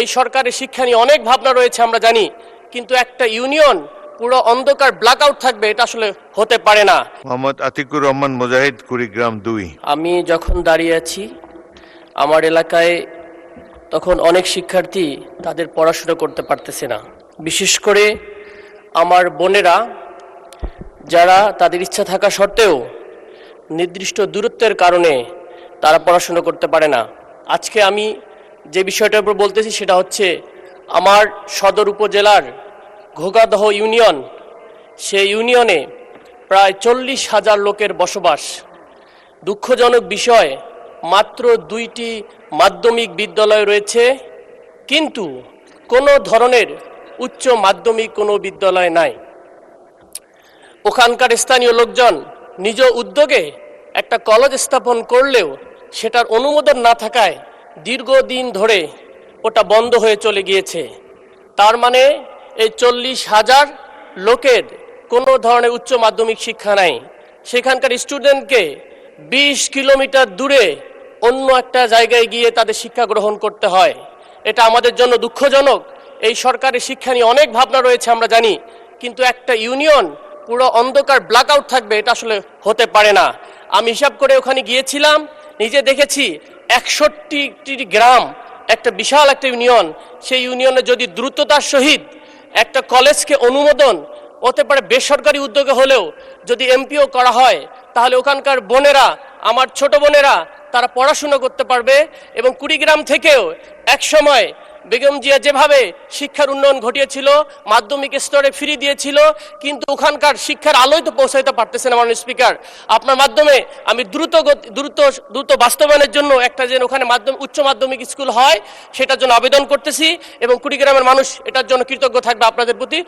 এই সরকারের শিক্ষা নিয়ে অনেক ভাবনা রয়েছে আমরা জানি, কিন্তু একটা ইউনিয়ন পুরো অন্ধকার ব্ল্যাকআউট থাকবে এটা আসলে হতে পারে না। মোহাম্মদ আতিকুর রহমান মুজাহিদ, কুড়িগ্রাম 2। আমি যখন দাঁড়িয়ে আছি আমার এলাকায় তখন অনেক শিক্ষার্থী তাদের পড়াশোনা করতে পারতেছে না, বিশেষ করে আমার বোনেরা যারা তাদের ইচ্ছা থাকা সত্ত্বেও নির্দিষ্ট দূরত্বের কারণে তারা পড়াশোনা করতে পারে না। আজকে আমি যে বিষয়টার উপর বলতেছি সেটা হচ্ছে আমার সদর উপজেলার ঘোগাদহ ইউনিয়ন, সেই ইউনিয়নে প্রায় 40,000 লোকের বসবাস। দুঃখজনক বিষয়, মাত্র 2টি মাধ্যমিক বিদ্যালয় রয়েছে, কিন্তু কোনো ধরনের উচ্চ মাধ্যমিক কোনো বিদ্যালয় নাই। ওখানকার স্থানীয় লোকজন নিজ উদ্যোগে একটা কলেজ স্থাপন করলেও সেটার অনুমোদন না থাকায় দীর্ঘদিন ধরে ওটা বন্ধ হয়ে চলে গিয়েছে। তার মানে এই 40,000 লোকের কোনো ধরনের উচ্চ মাধ্যমিক শিক্ষা নাই। সেখানকার স্টুডেন্টকে 20 কিলোমিটার দূরে অন্য একটা জায়গায় গিয়ে তাদের শিক্ষা গ্রহণ করতে হয়। এটা আমাদের জন্য দুঃখজনক। এই সরকারের শিক্ষা নিয়ে অনেক ভাবনা রয়েছে আমরা জানি, কিন্তু একটা ইউনিয়ন পুরো অন্ধকার ব্ল্যাকআউট থাকবে এটা আসলে হতে পারে না। আমি হিসাব করে ওখানে গিয়েছিলাম, নিজে দেখেছি 61টি গ্রাম, একটা বিশাল একটা ইউনিয়ন। সেই ইউনিয়নে যদি দ্রুততার সহিত একটা কলেজকে অনুমোদন হতে পারে বেসরকারি উদ্যোগে হলেও যদি এমপিও করা হয়, তাহলে ওখানকার বোনেরা, আমার ছোট বোনেরা, তারা পড়াশুনো করতে পারবে। এবং কুড়িগ্রাম থেকেও একসময় বেগম জিয়া যেভাবে শিক্ষার উন্নয়ন ঘটিয়েছিল, মাধ্যমিক স্তরে ফ্রি দিয়েছিল, কিন্তু ওখানকার শিক্ষার আলোয় তো পৌঁছাইতে পারতেছে না। মাননীয় স্পিকার, আপনার মাধ্যমে আমি দ্রুত বাস্তবায়নের জন্য একটা যেন ওখানে উচ্চ মাধ্যমিক স্কুল হয় সেটার জন্য আবেদন করতেছি, এবং কুড়িগ্রামের মানুষ এটার জন্য কৃতজ্ঞ থাকবে আপনাদের প্রতি।